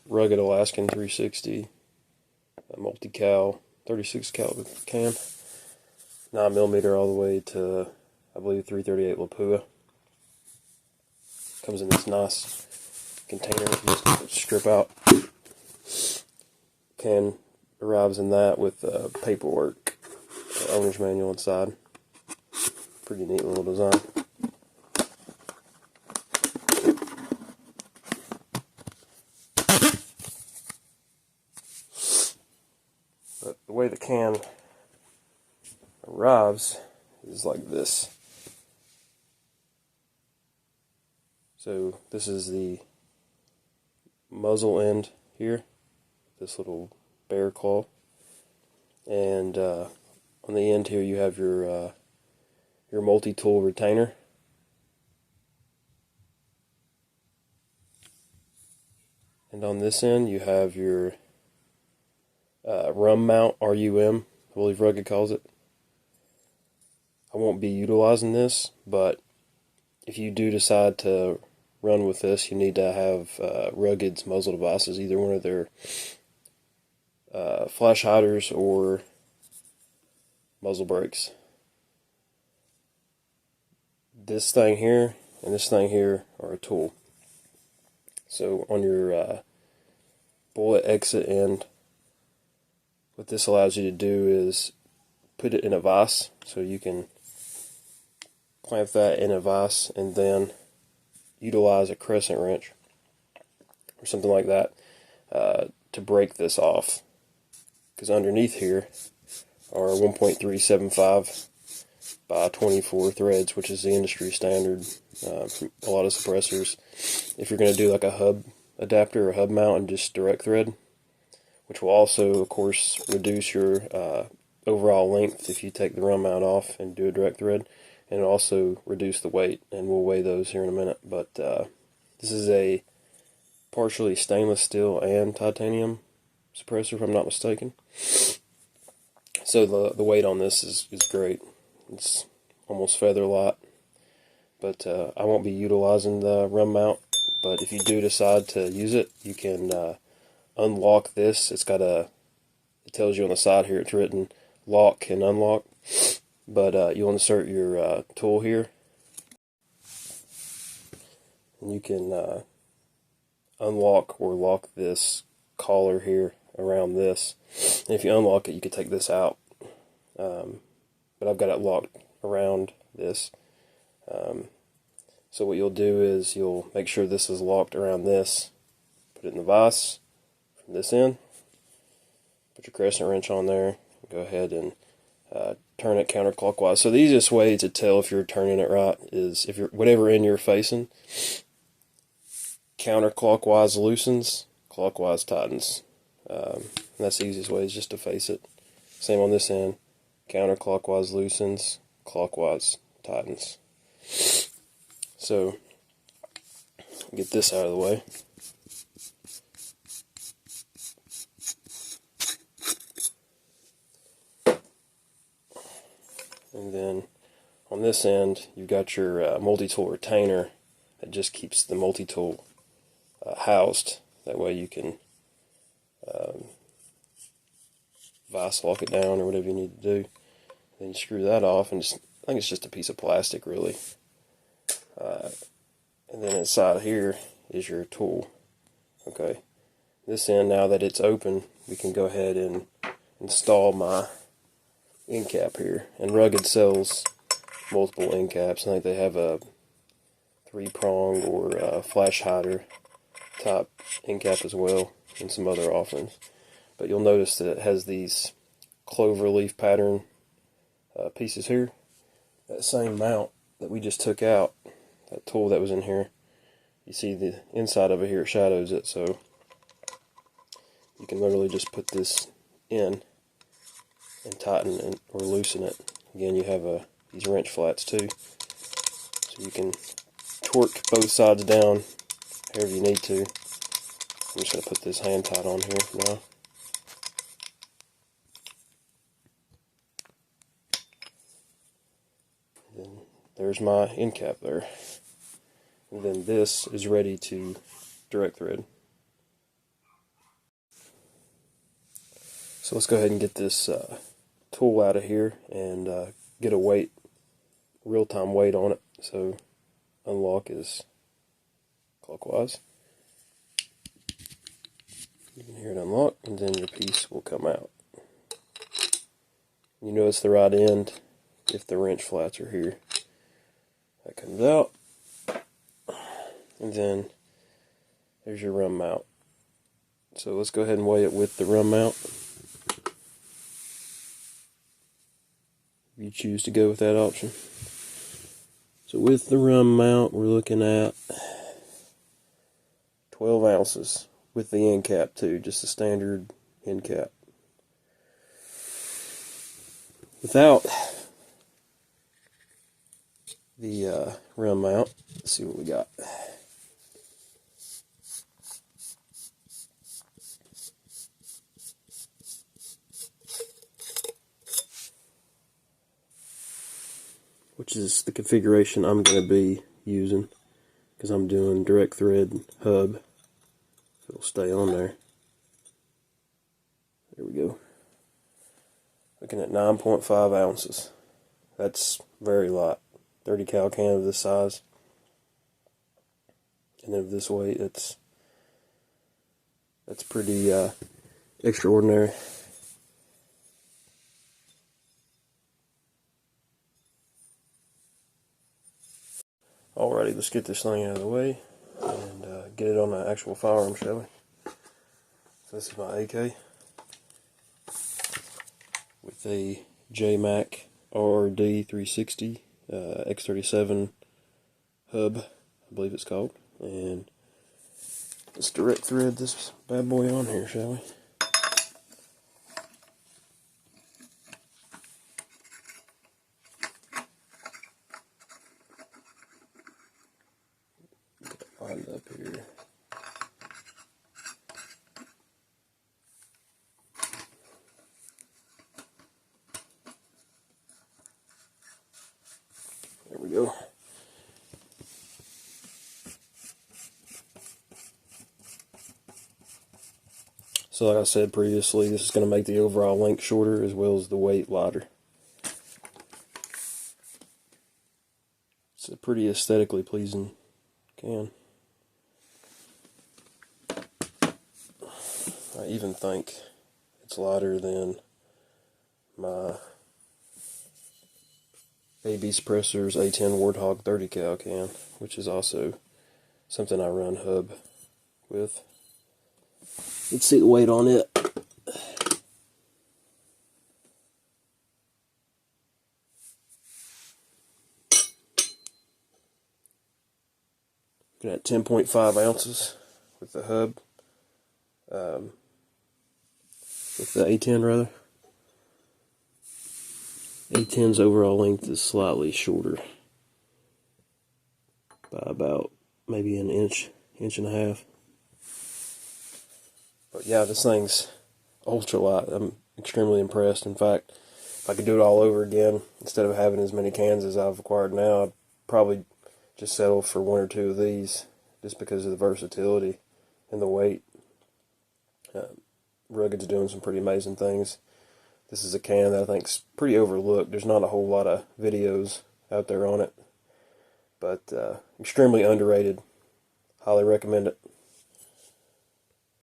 Rugged Alaskan 360 multi-cal 36 caliber cam, 9mm all the way to I believe 338 Lapua. Comes in this nice container. Just strip out. Can arrives in that with paperwork, owner's manual inside. Pretty neat little design. But the way the can arrives is like this. So this is the muzzle end here, this little bear claw, and on the end here you have your multi-tool retainer. And on this end you have your rum mount, RUM, I believe Rugged calls it. I won't be utilizing this, but if you do decide to run with this, you need to have Rugged's muzzle devices, either one of their flash hiders or muzzle brakes. This thing here and this thing here are a tool. So on your bullet exit end, what this allows you to do is put it in a vise, so you can clamp that in a vise and then utilize a crescent wrench or something like that to break this off, because underneath here are 1.375 by 24 threads, which is the industry standard for a lot of suppressors. If you're going to do like a hub adapter or hub mount and just direct thread, which will also of course reduce your overall length if you take the rum mount off and do a direct thread, and also reduce the weight, and we'll weigh those here in a minute. But this is a partially stainless steel and titanium suppressor, if I'm not mistaken. So the weight on this is great. It's almost feather light. But I won't be utilizing the rum mount, but if you do decide to use it, you can unlock this. It tells you on the side here, it's written lock and unlock. But you'll insert your tool here, and you can unlock or lock this collar here around this. And if you unlock it, you can take this out. But I've got it locked around this. So what you'll do is you'll make sure this is locked around this, put it in the vise from this end, put your crescent wrench on there, go ahead and turn it counterclockwise. So the easiest way to tell if you're turning it right is if you're whatever end you're facing, counterclockwise loosens, clockwise tightens. And that's the easiest way, is just to face it. Same on this end, counterclockwise loosens, clockwise tightens. So get this out of the way. And then on this end, you've got your multi-tool retainer that just keeps the multi-tool housed. That way you can vise lock it down or whatever you need to do. Then you screw that off, and I think it's just a piece of plastic, really. And then inside here is your tool. Okay. This end, now that it's open, we can go ahead and install my end cap here. And Rugged sells multiple end caps. I think they have a 3-prong or flash hider type end cap as well, and some other offerings. But you'll notice that it has these clover leaf pattern pieces here. That same mount that we just took out, that tool that was in here, you see the inside of it here, it shadows it, so you can literally just put this in and tighten it or loosen it. Again, you have these wrench flats too, so you can torque both sides down however you need to. I'm just going to put this hand tight on here for now. Then there's my end cap there. And then this is ready to direct thread. So let's go ahead and get this tool out of here and get a weight, real-time weight on it. So unlock is clockwise. You can hear it unlock, and then your piece will come out. You know it's the right end if the wrench flats are here. That comes out, and then there's your rim mount. So let's go ahead and weigh it with the rim mount. If you choose to go with that option. So with the rim mount, we're looking at 12 ounces with the end cap too, just the standard end cap. Without the rim mount, let's see what we got. Which is the configuration I'm going to be using, because I'm doing direct thread hub. It'll stay on there. There we go. Looking at 9.5 ounces. That's very light. 30 cal can of this size. And of this weight, that's pretty extraordinary. Alrighty, let's get this thing out of the way and get it on the actual firearm, shall we? So this is my AK with a JMac RD 360 X37 hub, I believe it's called. And let's direct thread this bad boy on here, shall we? Line it up here. There we go. So like I said previously, this is going to make the overall length shorter as well as the weight lighter. It's a pretty aesthetically pleasing can. I even think it's lighter than my AB Suppressor's A10 Warthog 30 cal can, which is also something I run hub with. Let's see the weight on it. Looking at 10.5 ounces with the hub. With the A10 rather. A10's overall length is slightly shorter by about maybe an inch and a half. But yeah, this thing's ultra light. I'm extremely impressed. In fact, if I could do it all over again, instead of having as many cans as I've acquired now, I'd probably just settle for one or two of these, just because of the versatility and the weight. Rugged's doing some pretty amazing things. This is a can that I think's pretty overlooked. There's not a whole lot of videos out there on it, but extremely underrated. Highly recommend it.